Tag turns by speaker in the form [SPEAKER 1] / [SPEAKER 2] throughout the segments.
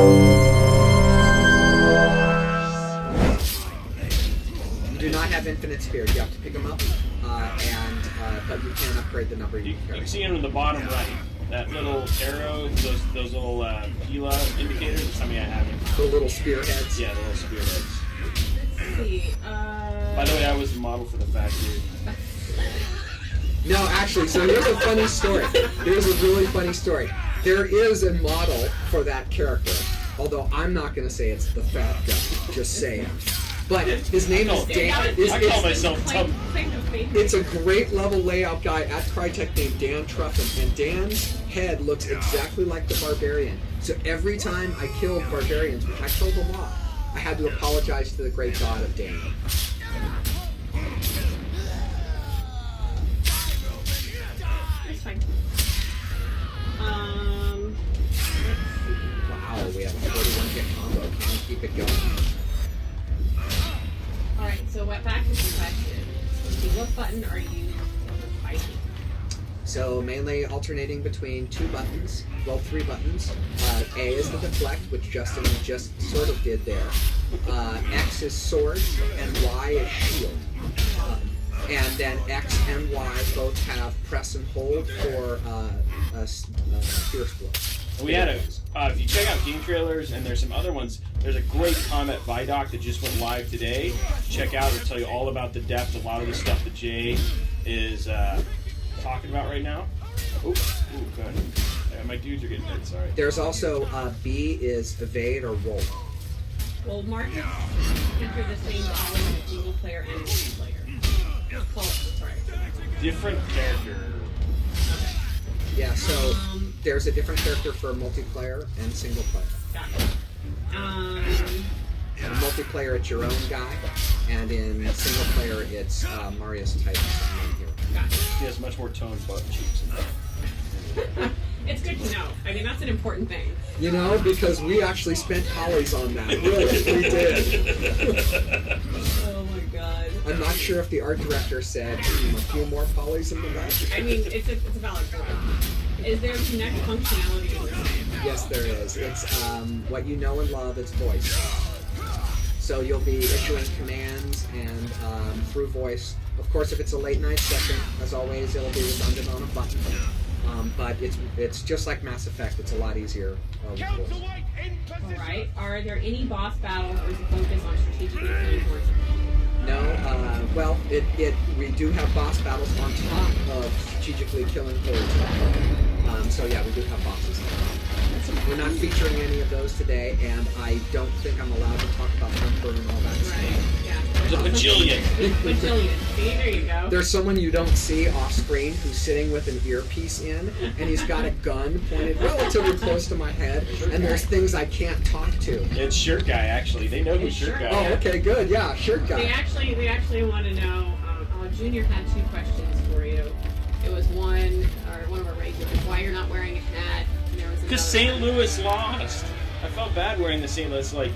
[SPEAKER 1] You do not have infinite spears. You have to pick them up, but you can upgrade the number you
[SPEAKER 2] You
[SPEAKER 1] carry.
[SPEAKER 2] can see in the bottom right, that little arrow, those little Gila indicators. That's how many I have.
[SPEAKER 1] The little spearheads.
[SPEAKER 2] Yeah, the little spearheads.
[SPEAKER 3] Let's see.
[SPEAKER 2] By the way, I was the model for the factory.
[SPEAKER 1] No, actually, so here's a funny story. Here's a really funny story. There is a model for that character, although I'm not going to say it's the fat guy, just saying. But his name is Dan.
[SPEAKER 2] I call myself Tub.
[SPEAKER 1] It's a great level layout guy at Crytek named Dan Truffin, and Dan's head looks exactly like the Barbarian. So every time I killed Barbarians, which I killed a lot, I had to apologize to the great god of Dan.
[SPEAKER 3] It's fine.
[SPEAKER 1] Wow, we have a 41 hit combo. Can we keep it going?
[SPEAKER 3] Alright, so what back to the question. Let's see, what button are you fighting?
[SPEAKER 1] So mainly alternating between two buttons, well, three buttons. A is the deflect, which Justin just sort of did there. X is sword, and Y is shield. And then X and Y both have press and hold for fierce blow.
[SPEAKER 2] We had if you check out game trailers, and there's some other ones, there's a great Comet Vidoc that just went live today. Check out, it'll tell you all about the depth, a lot of the stuff that Jay is talking about right now. Ooh, good. Yeah, my dudes are getting hit, sorry.
[SPEAKER 1] There's also B is evade or roll.
[SPEAKER 3] Well, markets feature the same column as single player and multiplayer. Sorry.
[SPEAKER 2] Different character.
[SPEAKER 1] Yeah, so there's a different character for multiplayer and single player.
[SPEAKER 3] Got it.
[SPEAKER 1] In multiplayer, it's your own guy, and in single player, it's Marius Titus, the main hero.
[SPEAKER 3] Got it.
[SPEAKER 2] He has much more toned butt cheeks.
[SPEAKER 3] It's good to know. I mean, that's an important thing.
[SPEAKER 1] You know, because we actually spent polys on that. Really, we did.
[SPEAKER 3] Oh my god.
[SPEAKER 1] I'm not sure if the art director said a few more polys in the back.
[SPEAKER 3] I mean, it's a valid point. Is there connect functionality in this game?
[SPEAKER 1] Yes, there is. It's what you know and love. It's voice. So you'll be issuing commands and through voice. Of course, if it's a late night session, as always, it'll be redundant on a button. But it's just like Mass Effect. It's a lot easier with voice.
[SPEAKER 3] Alright. Are there any boss battles or is the focus on strategically killing horses?
[SPEAKER 1] No, well, we do have boss battles on top of strategically killing hordes. So yeah, we do have bosses. We're not featuring any of those today, and I don't think I'm allowed to talk about number and all that stuff.
[SPEAKER 3] Right, yeah.
[SPEAKER 2] There's a bajillion.
[SPEAKER 3] Bajillion. See, there you go.
[SPEAKER 1] There's someone you don't see off screen who's sitting with an earpiece in, and he's got a gun pointed relatively close to my head, and there's things I can't talk to.
[SPEAKER 2] It's Shirt Guy, actually. They know who
[SPEAKER 3] It's
[SPEAKER 2] Shirt
[SPEAKER 3] Shirt
[SPEAKER 2] Guy
[SPEAKER 1] Oh,
[SPEAKER 2] is.
[SPEAKER 1] okay, good, yeah, shirt guy.
[SPEAKER 3] They actually want to know, Junior had two questions for you. It was one of our regulars, why you're not wearing a hat.
[SPEAKER 2] Because St. Louis lost. I felt bad wearing the St. Louis. Like,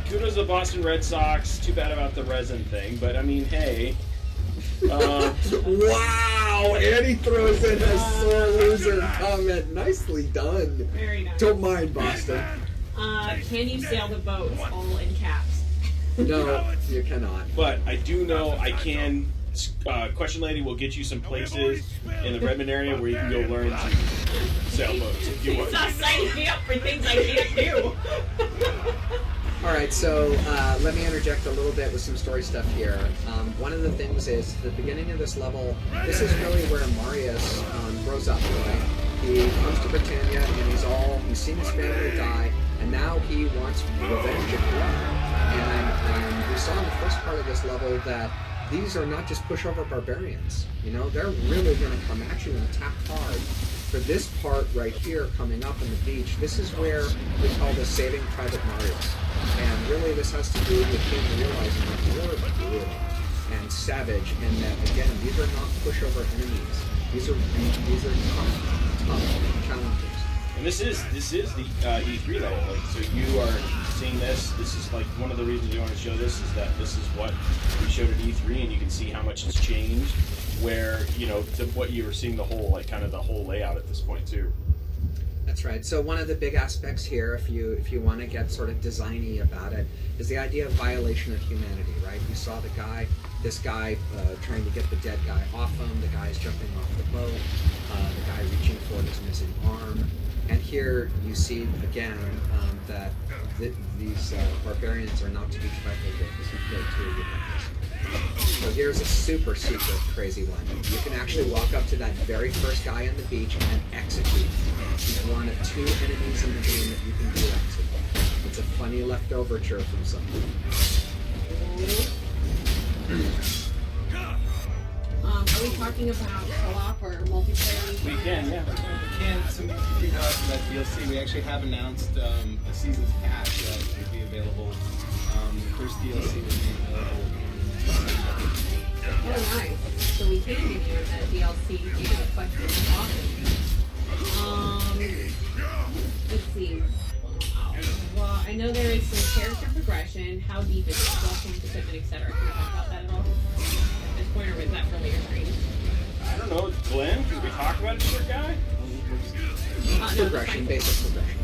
[SPEAKER 2] kudos to the Boston Red Sox. Too bad about the resin thing, but I mean, hey.
[SPEAKER 1] Wow! Andy throws in a sore loser comment. Nicely done.
[SPEAKER 3] Very nice.
[SPEAKER 1] Don't mind, Boston.
[SPEAKER 3] Can you sail the boats all in caps?
[SPEAKER 1] No, you cannot.
[SPEAKER 2] But I do know I can. Question Lady will get you some places in the Redmond area where you can go learn to sail boats if you want.
[SPEAKER 3] Stop signing me up for things I can't do.
[SPEAKER 1] Alright, so let me interject a little bit with some story stuff here. One of the things is, the beginning of this level, this is really where Marius grows up, right? He comes to Britannia and he's seen his family die, and now he wants revenge and blood. And we saw in the first part of this level that these are not just pushover barbarians. You know, they're really going to come at you and attack hard. For this part right here coming up on the beach, this is where we call this Saving Private Marius. And really this has to do with him realizing that you're brutal and savage, and that, again, these are not pushover enemies. These are tough challenges.
[SPEAKER 2] And this is the E3 level. Like, so you are seeing this. This is like one of the reasons you want to show this is that this is what we showed at E3, and you can see how much it's changed. Where to what you were seeing the whole the whole layout at this point too.
[SPEAKER 1] That's right. So one of the big aspects here, if you want to get sort of designy about it, is the idea of violation of humanity, right? You saw this guy trying to get the dead guy off him. The guy's jumping off the boat. The guy reaching for his missing arm. And here you see again that these barbarians are not to be trifled with as you go through your weapons. So here's a super crazy one. You can actually walk up to that very first guy on the beach and execute. He's one of 2 enemies in the game that you can do that to. It's a funny leftoverture from something.
[SPEAKER 3] Are we talking about co-op or multiplayer?
[SPEAKER 2] We can, yeah.
[SPEAKER 4] We can. So if you guys for that DLC, we actually have announced a season's pass that will be available. The first DLC will be available.
[SPEAKER 3] Oh, nice. So we can give you that DLC due to the question. Awesome. Let's see. Well, I know there is some character progression. How deep is it? Welcome to equipment, etc. Can we talk about that at all? At this point, or was that for later screen?
[SPEAKER 2] I don't know, Glenn, can we talk about it, short guy?
[SPEAKER 1] Progression, basic progression.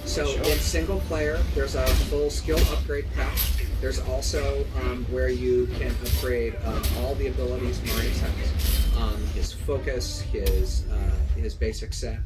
[SPEAKER 1] So in single player, there's a full skill upgrade path. There's also where you can upgrade all the abilities Marius has. His focus, his basic set.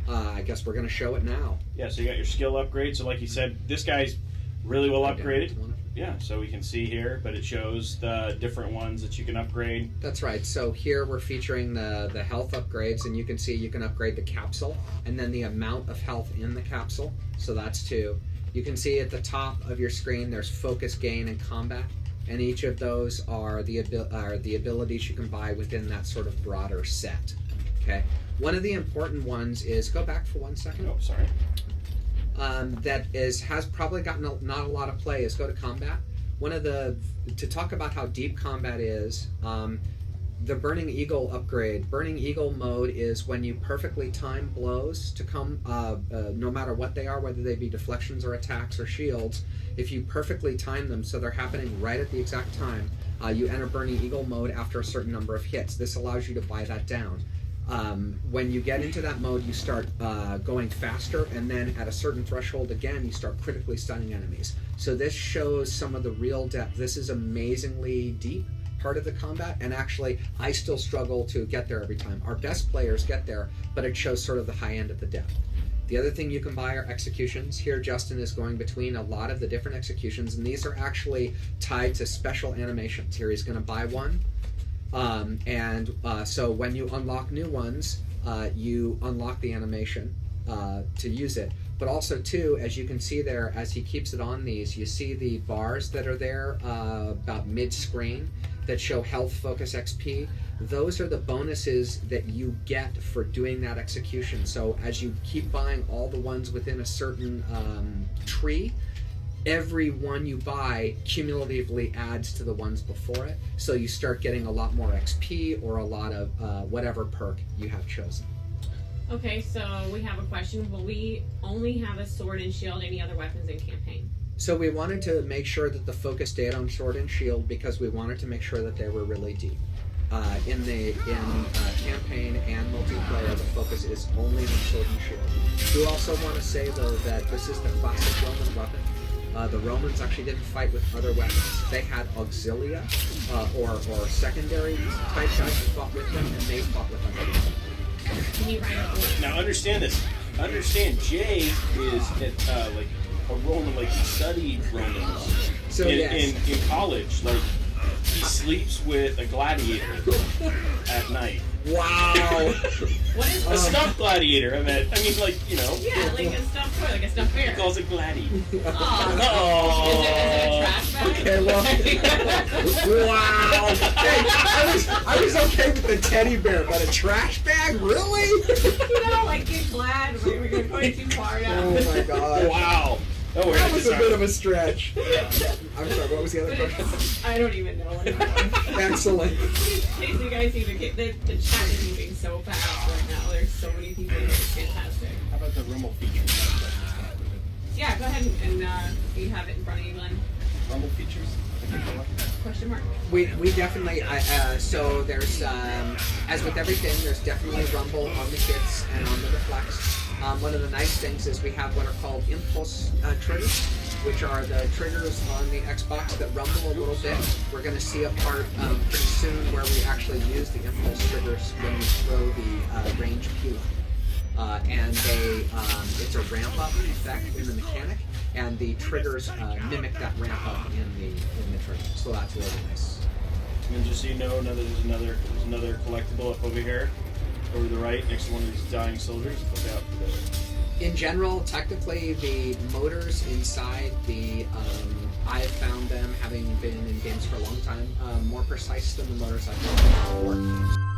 [SPEAKER 1] I guess we're going to show it now.
[SPEAKER 2] Yeah, so you got your skill upgrade. So like you said, this guy's really well upgraded. Yeah, so we can see here, but it shows the different ones that you can upgrade.
[SPEAKER 1] That's right. So here we're featuring the health upgrades, and you can see you can upgrade the capsule, and then the amount of health in the capsule. So that's 2. You can see at the top of your screen there's focus, gain, and combat, and each of those are the abilities you can buy within that sort of broader set. Okay. One of the important ones is, go back for 1 second.
[SPEAKER 2] Oh, sorry.
[SPEAKER 1] Has probably gotten not a lot of play is go to combat. To talk about how deep combat is, the Burning Eagle upgrade. Burning Eagle mode is when you perfectly time blows to come, no matter what they are, whether they be deflections or attacks or shields. If you perfectly time them so they're happening right at the exact time, you enter Burning Eagle mode after a certain number of hits. This allows you to buy that down. When you get into that mode, you start going faster, and then at a certain threshold again, you start critically stunning enemies. So this shows some of the real depth. This is amazingly deep part of the combat, and actually, I still struggle to get there every time. Our best players get there, but it shows sort of the high end of the depth. The other thing you can buy are executions. Here, Justin is going between a lot of the different executions, and these are actually tied to special animations. Here, he's going to buy one. So when you unlock new ones, you unlock the animation to use it. But also, too, as you can see there, as he keeps it on these, you see the bars that are there about mid-screen that show health, focus, XP. Those are the bonuses that you get for doing that execution. So as you keep buying all the ones within a certain tree, every one you buy cumulatively adds to the ones before it, so you start getting a lot more XP or a lot of whatever perk you have chosen.
[SPEAKER 3] Okay, so we have a question. Will we only have a sword and shield, any other weapons in campaign?
[SPEAKER 1] So we wanted to make sure that the focus stayed on sword and shield because we wanted to make sure that they were really deep. In campaign and multiplayer, the focus is only on sword and shield. We also want to say, though, that this is the classic Roman weapon. The Romans actually didn't fight with other weapons. They had auxilia, or secondary type guys who fought with them, and they fought with other weapons.
[SPEAKER 3] Can you write a
[SPEAKER 2] Now understand this. Understand, Jay is like a Roman, like he studied Romans
[SPEAKER 1] So
[SPEAKER 2] in college. Like he sleeps with a gladiator at night.
[SPEAKER 1] Wow!
[SPEAKER 3] What is
[SPEAKER 2] A stuffed gladiator. I mean, like, you know.
[SPEAKER 3] Yeah, like a stuffed toy, like a stuffed bear.
[SPEAKER 2] He calls it Gladdy.
[SPEAKER 3] Oh. Is it a trash bag?
[SPEAKER 1] Okay, well, wow! Hey, I was okay with the teddy bear, but a trash bag, really?
[SPEAKER 3] You know, like get glad. We're going to go too far now.
[SPEAKER 1] Oh my god!
[SPEAKER 2] Wow. Oh,
[SPEAKER 1] That was a bit of a stretch. I'm sorry. What was the other question?
[SPEAKER 3] I don't even know what it was.
[SPEAKER 1] Excellent.
[SPEAKER 3] In case you guys even get the chat is moving so fast right now. There's so many people here. It's fantastic.
[SPEAKER 4] How about the Rumble features?
[SPEAKER 3] Yeah, go ahead and you have it in front of you, Glenn.
[SPEAKER 4] Rumble features?
[SPEAKER 3] Question mark.
[SPEAKER 1] We definitely so there's as with everything, there's definitely rumble on the kits and on the reflex. One of the nice things is we have what are called impulse triggers, which are the triggers on the Xbox that rumble a little bit. We're going to see a part pretty soon where we actually use the impulse triggers when we throw the range Pila. And it's a ramp up effect in the mechanic, and the triggers mimic that ramp up in the trigger. So that's really nice.
[SPEAKER 2] And then just so you know, there's another collectible up over here, over the right, next to one of these dying soldiers. Look out.
[SPEAKER 1] In general, technically, the motors inside the I've found them, having been in games for a long time, more precise than the motors I've found before.